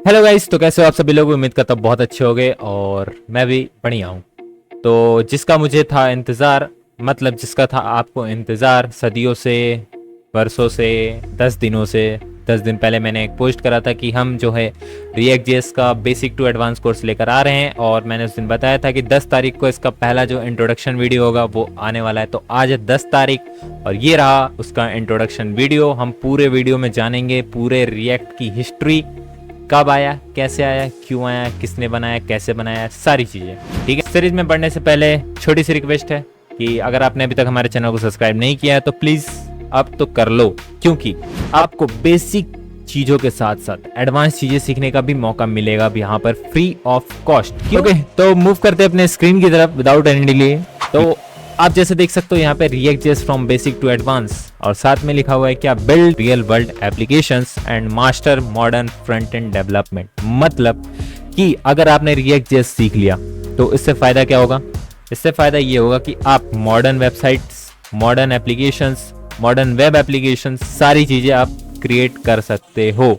Hello guys, तो कैसे हो आप सभी लोग। उम्मीद करता हूँ बहुत अच्छे होंगे और मैं भी बढ़िया हूँ। तो जिसका मुझे था इंतज़ार, मतलब जिसका था आपको इंतज़ार सदियों से, वर्षों से, 10 दिनों से। 10 दिन पहले मैंने एक पोस्ट करा था कि हम जो है रिएक्ट जेएस का बेसिक टू एडवांस कोर्स लेकर आ रहे हैं, और मैंने उस दिन बताया था कि 10 तारीख को इसका पहला जो इंट्रोडक्शन वीडियो होगा वो आने वाला है। तो आज है 10 तारीख और ये रहा उसका इंट्रोडक्शन वीडियो। हम पूरे वीडियो में जानेंगे पूरे रिएक्ट की हिस्ट्री, कब आया, कैसे आया, क्यों आया, किसने बनाया, कैसे बनाया, सारी चीज़ें। ठीक है, सीरीज में बढ़ने से पहले छोटी सी रिक्वेस्ट है कि अगर आपने अभी तक हमारे चैनल को सब्सक्राइब नहीं किया है तो प्लीज़ अब तो कर लो, क्योंकि आपको बेसिक चीज़ों के साथ साथ एडवांस चीज़ें सीखने का भी मौका मिलेगा अब यहाँ पर फ्री ऑफ कॉस्ट। ओके, तो मूव करते हैं अपने स्क्रीन की तरफ विदाउट एनी डिले। तो आप जैसे देख सकते हो यहाँ पे React JS from basic to advance, और साथ में लिखा हुआ है क्या, build real world applications and master modern front end development. मतलब कि अगर आपने रिएक्ट जेएस सीख लिया तो इससे फायदा क्या होगा। इससे फायदा ये होगा कि आप modern websites, modern applications, modern web applications, सारी चीजें आप क्रिएट कर सकते हो।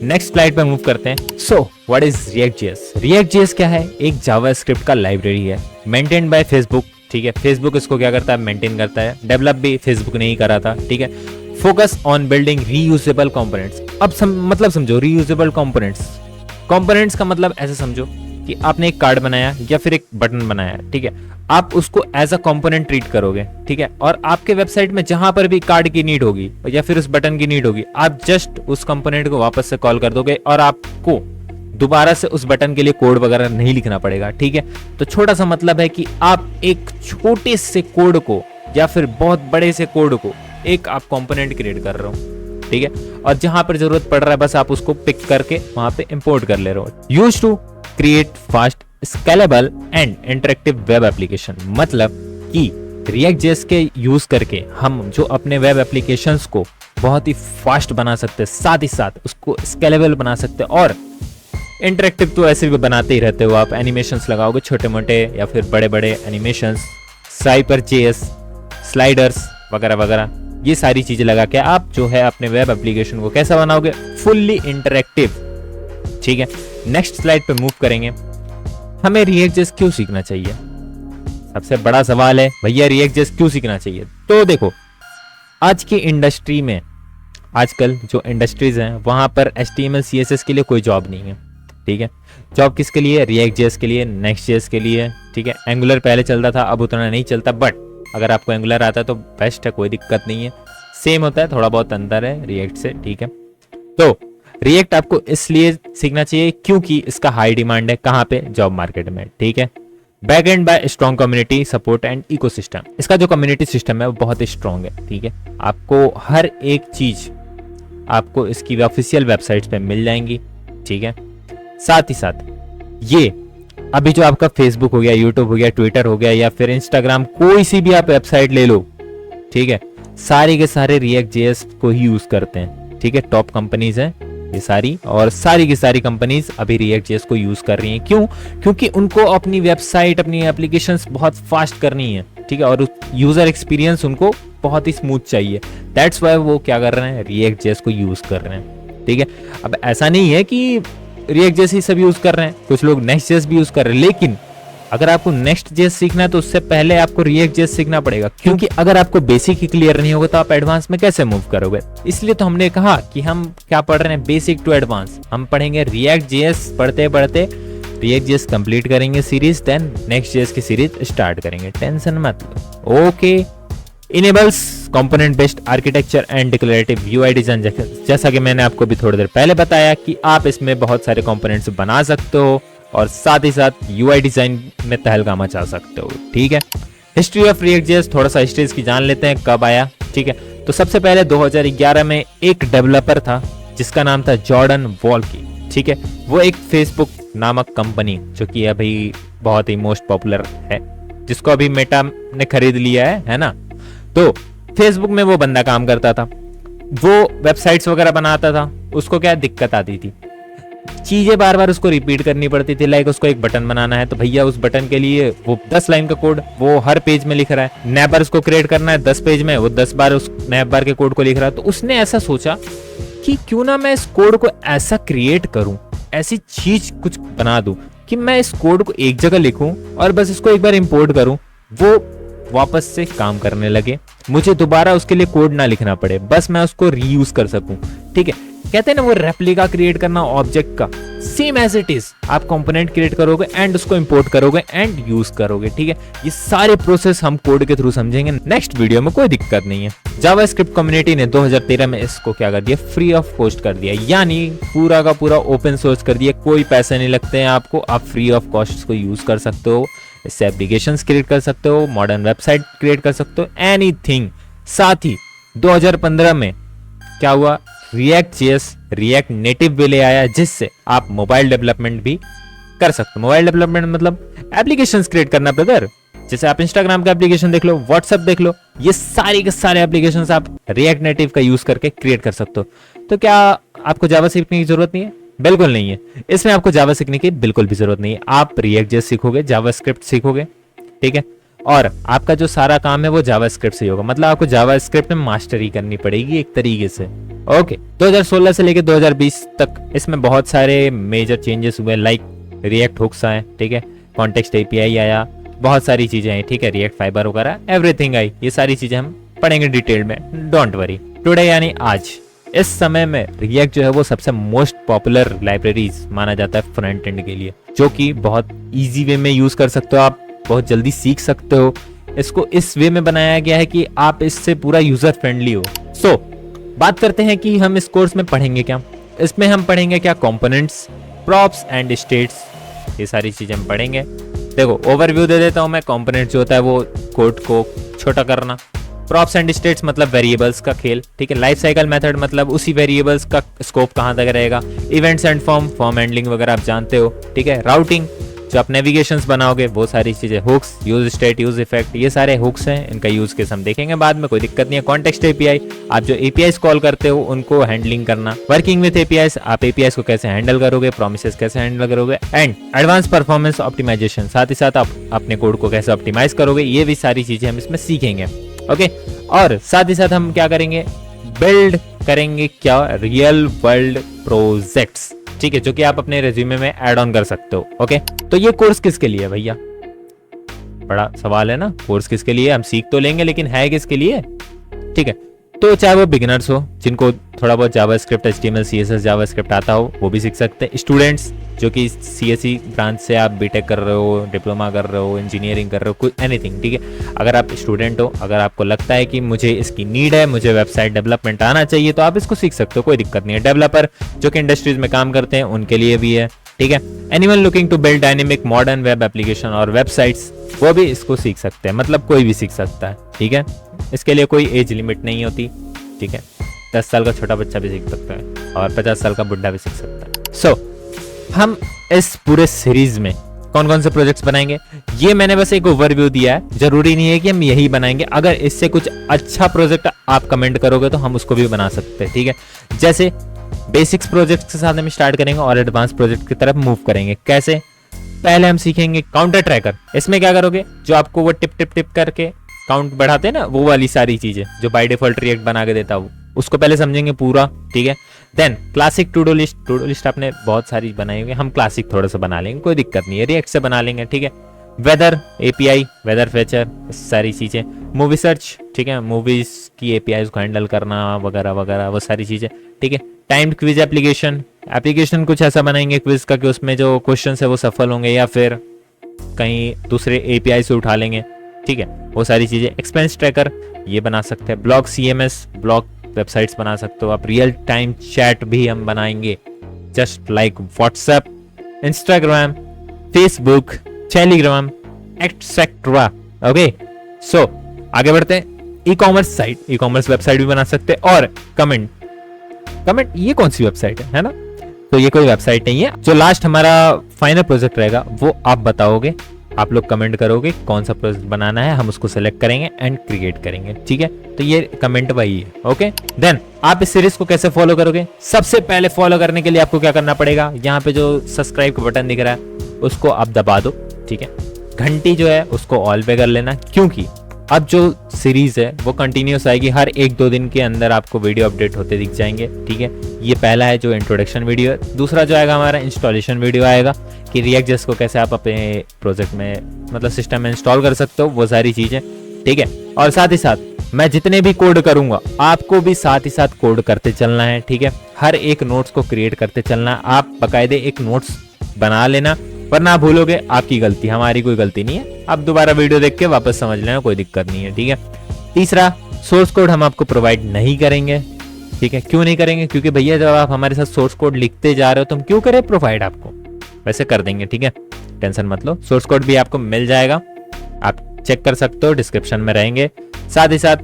नेक्स्ट स्लाइड पे मूव करते हैं। So what is react JS. React JS क्या है, एक जावास्क्रिप्ट का लाइब्रेरी है मेंटेन्ड बाय फेसबुक। ठीक है, फेसबुक इसको क्या करता है, मेंटेन करता है। डेवलप भी फेसबुक ने ही करा था। ठीक है, focus on building reusable components. अब मतलब समझो रीयूजेबल कंपोनेंट्स। कंपोनेंट्स का मतलब ऐसे समझो कि आपने एक कार्ड बनाया या फिर एक बटन बनाया, ठीक है, आप उसको एज अ कंपोनेंट ट्रीट करोगे। ठीक है, और आपके वेबसाइट में जहां पर भी कार्ड की नीड होगी या फिर उस बटन की नीड होगी, आप जस्ट उस कंपोनेंट को वापस से कॉल कर दोगे और आपको दोबारा से उस बटन के लिए कोड वगैरह नहीं लिखना पड़ेगा। ठीक है, तो छोटा सा मतलब है कि आप एक छोटे से कोड को या फिर बहुत बड़े से कोड को एक आप कंपोनेंट क्रिएट कर रहे हो। ठीक है, और जहां पर जरूरत पड़ रहा है बस आप उसको पिक करके वहां पे इंपोर्ट कर ले रहे हो। Used to create fast scalable and interactive web application. मतलब कि रिएक्ट जेएस के यूज करके हम जो अपने वेब एप्लीकेशंस को बहुत ही फास्ट बना सकते हैं, साथ ही साथ उसको स्केलेबल बना सकते हैं। और इंटरेक्टिव तो ऐसे भी बनाते ही रहते हो आप, एनिमेशंस लगाओगे छोटे मोटे या फिर बड़े बड़े एनिमेशंस, साइपर जेएस, स्लाइडर्स वगैरह वगैरह, ये सारी चीजें लगा के आप जो है अपने वेब एप्लीकेशन को कैसा बनाओगे, फुल्ली इंटरेक्टिव। ठीक है, नेक्स्ट स्लाइड पे मूव करेंगे। हमें रिएक्ट जेएस क्यों सीखना चाहिए, सबसे बड़ा सवाल है भैया, रिएक्ट जेएस क्यों सीखना चाहिए। तो देखो, आज की इंडस्ट्री में, आजकल जो इंडस्ट्रीज हैं वहां पर HTML CSS के लिए कोई जॉब नहीं है। ठीक है, जॉब किसके लिए, रिएक्ट जेएस के लिए, नेक्स्ट जेएस के लिए। ठीक है, एंगुलर पहले चलता था, अब उतना नहीं चलता, बट अगर आपको एंगुलर आता है तो बेस्ट है, कोई दिक्कत नहीं है, सेम होता है, थोड़ा बहुत अंतर है रिएक्ट से। ठीक है, तो रिएक्ट आपको इसलिए सीखना चाहिए क्योंकि इसका हाई डिमांड है, कहाँ पे, जॉब मार्केट में। ठीक है, back and bye strong community support and ecosystem. इसका जो कम्युनिटी सिस्टम है वो बहुत ही स्ट्रॉन्ग है। ठीक है, आपको हर एक चीज आपको इसकी ऑफिशियल वेबसाइट्स पे मिल जाएंगी। ठीक है, साथ ही साथ ये अभी जो आपका फेसबुक हो गया, यूट्यूब हो गया, ट्विटर हो गया या फिर इंस्टाग्राम, कोई सी भी आप वेबसाइट ले लो, ठीक है, सारे के सारे रिएक्ट जेएस को ही यूज करते हैं। ठीक है, टॉप कंपनीज हैं ये सारी, और सारी की सारी कंपनीज अभी रिएक्ट जेएस को यूज कर रही हैं। क्यों, क्योंकि उनको अपनी वेबसाइट, अपनी एप्लीकेशंस बहुत फास्ट करनी है। ठीक है, और यूजर एक्सपीरियंस उनको बहुत ही स्मूथ चाहिए। दैट्स वाई वो क्या कर रहे हैं, रिएक्ट जेएस को यूज कर रहे हैं। ठीक है, अब ऐसा नहीं है कि रिएक्ट जेएस ही सब यूज कर रहे हैं, कुछ लोग नेक्स्ट जेएस भी यूज कर रहे हैं, लेकिन अगर आपको नेक्स्ट जेएस सीखना है तो उससे पहले आपको रिएक्ट जेएस सीखना पड़ेगा, क्योंकि अगर आपको बेसिक ही क्लियर नहीं होगा तो आप एडवांस में कैसे मूव करोगे। इसलिए तो हमने कहा कि हम क्या पढ़ रहे हैं, बेसिक टू एडवांस। हम पढ़ेंगे रिएक्ट जेएस, पढ़ते पढ़ते रिएक्ट जेएस कंप्लीट करेंगे सीरीज, देन नेक्स्ट जेएस की सीरीज स्टार्ट करेंगे, टेंशन मत लो। Okay, enables component based architecture and declarative UI design. जैसा कि मैंने आपको भी थोड़ी देर पहले बताया कि आप इसमें बहुत सारे कंपोनेंट्स बना सकते हो और साथ ही साथ यूआई डिजाइन में तहलका मचा सकते हो। ठीक है, हिस्ट्री ऑफ रिएक्ट जेएस, थोड़ा सा हिस्ट्री की जान लेते हैं, कब आया। ठीक है, तो सबसे पहले 2011 में एक डेवलपर था जिसका नाम था जॉर्डन वॉल्की। ठीक है, वो एक फेसबुक नामक कंपनी, जो कि अभी बहुत ही मोस्ट पॉपुलर है, जिसको अभी मेटा ने खरीद लिया है ना। तो फेसबुक में वो बंदा काम करता था, वो वेबसाइट्स वगैरह बनाता था। उसको क्या दिक्कत आती थी, चीजें बार बार उसको रिपीट करनी पड़ती थी। लाइक उसको एक बटन बनाना है तो भैया उस बटन के लिए वो 10 लाइन का कोड वो हर पेज में लिख रहा है। नैप बार उसको क्रिएट करना है 10 पेज में, वो 10 बार उस नैप बार के कोड को लिख रहा है। तो उसने ऐसा सोचा कि क्यों ना मैं इस कोड को ऐसा क्रिएट करूं, ऐसी चीज कुछ बना दूं कि मैं इस कोड को एक जगह लिखूं और बस इसको एक बार इंपोर्ट करूं, वो वापस से काम करने लगे, मुझे दोबारा उसके लिए कोड ना लिखना पड़े, बस मैं उसको रीयूज कर सकूं। ठीक है, कहते हैं ना वो रेप्लिका क्रिएट करना ऑब्जेक्ट का, सेम एज इट इज आप कंपोनेंट क्रिएट करोगे एंड उसको इंपोर्ट करोगे एंड यूज करोगे। ठीक है, ये सारे प्रोसेस हम कोड के थ्रू समझेंगे नेक्स्ट वीडियो में, कोई दिक्कत नहीं है। जावास्क्रिप्ट कम्युनिटी ने 2013 में इसको क्या कर दिया, फ्री ऑफ कॉस्ट कर दिया, यानी पूरा का पूरा ओपन सोर्स कर दिया, कोई पैसे नहीं लगते हैं आपको, आप फ्री ऑफ कॉस्ट इसको यूज कर सकते हो, इससे एप्लीकेशंस क्रिएट कर सकते हो, मॉडर्न वेबसाइट क्रिएट कर सकते हो, एनीथिंग। साथ ही 2015 में क्या हुआ, React.js रिएक्ट नेटिव भी ले आया, जिससे आप मोबाइल डेवलपमेंट भी कर सकते हो। मोबाइल डेवलपमेंट मतलब एप्लीकेशंस क्रिएट करना ब्रदर, जैसे आप इंस्टाग्राम का एप्लीकेशन देख लो, व्हाट्सएप देख लो, ये सारे के सारे एप्लीकेशंस आप रिएक्ट नेटिव का यूज करके क्रिएट कर सकते हो। तो क्या आपको जावा सीखने की जरूरत नहीं है? बिल्कुल नहीं है, इसमें आपको जावा सीखने की बिल्कुल भी जरूरत नहीं है। आप React.js सीखोगे, जावास्क्रिप्ट सीखोगे, ठीक है, और आपका जो सारा काम है वो जावास्क्रिप्ट से ही होगा, मतलब आपको जावास्क्रिप्ट में मास्टरी करनी पड़ेगी एक तरीके से। ओके, 2016 से लेकर 2020 तक इसमें बहुत सारे मेजर चेंजेस हुए, लाइक रिएक्ट हुक्स आए, ठीक है, कॉन्टेक्स्ट एपीआई आया, बहुत सारी चीजें आई, ठीक है, रिएक्ट फाइबर वगैरह एवरीथिंग आई। ये सारी चीजें हम पढ़ेंगे डिटेल में, डोंट वरी। टुडे यानी आज, इस समय में रिएक्ट जो है वो सबसे मोस्ट पॉपुलर लाइब्रेरीज माना जाता है फ्रंट एंड के लिए, जो कि बहुत इजी वे में यूज कर सकते हो, आप बहुत जल्दी सीख सकते हो। इसको इस वे में बनाया गया है कि आप इससे पूरा यूजर फ्रेंडली हो। सो बात करते हैं कि हम इस कोर्स में पढ़ेंगे क्या। इसमें हम पढ़ेंगे क्या, कंपोनेंट्स, प्रॉप्स एंड स्टेट्स, ये सारी चीजें हम पढ़ेंगे। देखो ओवरव्यू दे देता हूं मैं। कंपोनेंट जो होता है वो कोड को छोटा करना, प्रॉप्स एंड स्टेट्स मतलब वेरिएबल्स का खेल, ठीक है, लाइफ साइकिल मेथड मतलब उसी वेरिएबल्स का स्कोप कहां तक रहेगा, इवेंट्स एंड फॉर्म हैंडलिंग वगैरह आप जानते हो, ठीक है, राउटिंग जो आप नेविगेशंस बनाओगे वो सारी चीजें, hooks, use state, use effect, ये सारे हुक्स हैं, इनका यूज केस हम देखेंगे बाद में, कोई दिक्कत नहीं है। कॉन्टेक्स्ट एपीआई, आप जो एपीआईस कॉल करते हो उनको हैंडलिंग करना, वर्किंग विद एपीआईस, आप एपीआईस को कैसे हैंडल करोगे, प्रोमिसेस कैसे हैंडल करोगे, एंड एडवांस परफॉर्मेंस ऑप्टिमाइजेशन, साथ ही साथ आप अपने कोड को कैसे ऑप्टिमाइज करोगे, ये भी सारी चीजें हम इसमें सीखेंगे। ओके, और साथ ही साथ हम क्या करेंगे, बिल्ड करेंगे क्या, रियल वर्ल्ड प्रोजेक्ट्स, ठीक है, जो कि आप अपने रेज्यूमे में ऐड ऑन कर सकते हो। ओके, तो ये कोर्स किसके लिए है भैया, बड़ा सवाल है ना, कोर्स किसके लिए, हम सीख तो लेंगे लेकिन है किसके लिए, ठीक है। तो चाहे वो बिगिनर्स हो जिनको थोड़ा बहुत जावास्क्रिप्ट, एचटीएमएल, सीएसएस, जावास्क्रिप्ट आता हो, वो भी सीख सकते हैं। स्टूडेंट्स जो कि सीएसई ब्रांच से आप बीटेक कर रहे हो, डिप्लोमा कर रहे हो, इंजीनियरिंग कर रहे हो, कुछ एनीथिंग, ठीक है, अगर आप स्टूडेंट हो, अगर आपको लगता है कि मुझे इसकी नीड है, मुझे वेबसाइट डेवलपमेंट आना चाहिए, तो आप इसको सीख सकते हो, कोई दिक्कत नहीं है। डेवलपर जो कि इंडस्ट्रीज में काम करते हैं उनके लिए भी है, ठीक है। Anyone looking to build dynamic modern web application और वेबसाइट्स, वो भी इसको सीख सकते हैं, मतलब कोई भी सीख सकता है, ठीक है, इसके लिए कोई एज लिमिट नहीं होती, ठीक है, 10 साल का छोटा बच्चा भी सीख सकता है और 50 साल का बुढ़ा भी सीख सकता है। सो हम इस पूरे सीरीज में कौन कौन से प्रोजेक्ट्स बनाएंगे, ये मैंने बस एक ओवरव्यू दिया है, जरूरी नहीं है कि हम यही बनाएंगे, अगर इससे कुछ अच्छा प्रोजेक्ट आप कमेंट करोगे तो हम उसको भी बना सकते हैं, ठीक है। जैसे बेसिक्स प्रोजेक्ट के साथ हम स्टार्ट करेंगे और एडवांस प्रोजेक्ट की तरफ मूव करेंगे। कैसे, पहले हम सीखेंगे काउंटर ट्रैकर। इसमें क्या करोगे, जो आपको वो टिप टिप टिप करके काउंट बढ़ाते हैं ना, वो वाली सारी चीजें जो बाय डिफॉल्ट रिएक्ट बना के देता है, उसको पहले समझेंगे पूरा, ठीक है। Then classic to do list, to do list आपने बहुत सारी बनाई होगी, हम क्लासिक थोड़ा सा बना लेंगे, कोई दिक्कत नहीं है, रिएक्ट से बना लेंगे, ठीक है। वेदर एपीआई, वेदर फीचर, सारी चीजें, मूवी सर्च, ठीक है, मूवीज की एपीआईज को हैंडल करना वगैरह वगैरह, वो सारी चीजें, ठीक है। टाइम्ड क्विज एप्लीकेशन, एप्लीकेशन कुछ ऐसा बनाएंगे क्विज का कि उसमें जो क्वेश्चन है वो सफल होंगे या फिर कहीं दूसरे एपीआई से उठा लेंगे, ठीक है, वो सारी चीजें। एक्सपेंस ट्रैकर ये बना सकते हैं, ब्लॉग सीएमएस, ब्लॉग वेबसाइट्स बना सकते हो आप, रियल टाइम चैट भी हम बनाएंगे, just like WhatsApp, Instagram, Facebook, Telegram etcetera. Okay, so आगे बढ़ते हैं। E commerce site, e commerce website भी बना सकते हैं। और कमेंट, कमेंट ये कौन सी वेबसाइट है ना, तो ये कोई वेबसाइट नहीं है। जो लास्ट हमारा फाइनल प्रोजेक्ट रहेगा वो आप बताओगे, आप लोग कमेंट करोगे कौन सा प्रोजेक्ट बनाना है, हम उसको सेलेक्ट करेंगे एंड क्रिएट करेंगे, ठीक है। तो ये कमेंट वही है। ओके, देन आप इस सीरीज को कैसे फॉलो करोगे, सबसे पहले फॉलो करने के लिए आपको क्या करना पड़ेगा, यहाँ पे जो सब्सक्राइब का बटन दिख रहा है उसको आप दबा दो, ठीक है। घंटी जो है उसको ऑल पे कर लेना, क्योंकि अब जो सीरीज है वो कंटिन्यूस आएगी, हर 1-2 दिन के अंदर आपको वीडियो अपडेट होते दिख जाएंगे, ठीक है। ये पहला है जो इंट्रोडक्शन वीडियो है। दूसरा जो आएगा हमारा इंस्टॉलेशन वीडियो आएगा कि React.js को कैसे आप अपने प्रोजेक्ट में मतलब सिस्टम में इंस्टॉल कर सकते हो, वो सारी चीज़ें, ठीक है। और साथ ही साथ मैं जितने भी कोड करूंगा आपको भी साथ ही साथ कोड करते चलना है, ठीक है। हर एक नोट्स को क्रिएट करते चलना है। आप बाकायदे एक नोट्स बना लेना, वरना भूलोगे आपकी गलती, हमारी कोई गलती नहीं है। आप दोबारा वीडियो देख के वापस समझ लेना, कोई दिक्कत नहीं है, ठीक है। तीसरा, सोर्स कोड हम आपको प्रोवाइड नहीं करेंगे, ठीक है। क्यों नहीं करेंगे? क्योंकि भैया जब आप हमारे साथ सोर्स कोड लिखते जा रहे हो तो हम क्यों करें प्रोवाइड आपको, वैसे कर देंगे, ठीक है। टेंशन मत लो, सोर्स कोड भी आपको मिल जाएगा, आप चेक कर सकते हो, डिस्क्रिप्शन में रहेंगे। साथ ही साथ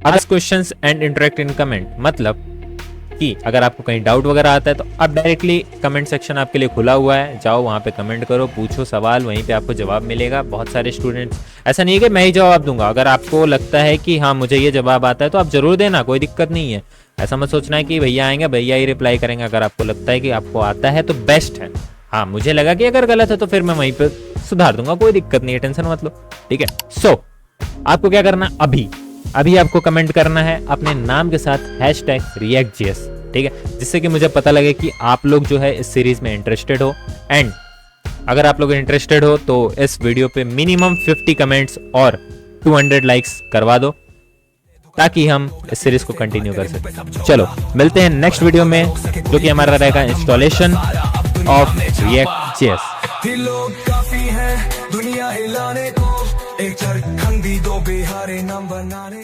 ask questions and interact in comment, मतलब कि अगर आपको कहीं डाउट वगैरह आता है तो आप डायरेक्टली कमेंट सेक्शन आपके लिए खुला हुआ है, जाओ वहाँ पे कमेंट करो, पूछो सवाल, वहीं पे आपको जवाब मिलेगा। बहुत सारे स्टूडेंट्स, ऐसा नहीं है कि मैं ही जवाब दूंगा, अगर आपको लगता है कि हाँ मुझे ये जवाब आता है तो आप जरूर देना, कोई दिक्कत नहीं है। ऐसा मत सोचना है कि भैया आएंगे भैया ही रिप्लाई करेंगे। अगर आपको लगता है कि आपको आता है तो बेस्ट है, हाँ मुझे लगा कि अगर गलत है तो फिर मैं वहीं पर सुधार दूंगा, कोई दिक्कत नहीं है, टेंशन मत लो, ठीक है। सो आपको क्या करना, अभी आपको कमेंट करना है अपने नाम के साथ #React.js, ठीक है, जिससे कि मुझे पता लगे कि आप लोग जो है इस सीरीज में इंटरेस्टेड हो। एंड अगर आप लोग इंटरेस्टेड हो तो इस वीडियो पे मिनिमम 50 कमेंट्स और 200 लाइक्स करवा दो, ताकि हम इस सीरीज को कंटिन्यू कर सकें। चलो मिलते हैं नेक्स्ट वीडियो में, जो कि हमारा रहेगा इंस्टॉलेशन ऑफ React.js। लोग काफी हैं दुनिया हिलाने को, एक झारखंडी 2 बिहारी नाम बनाने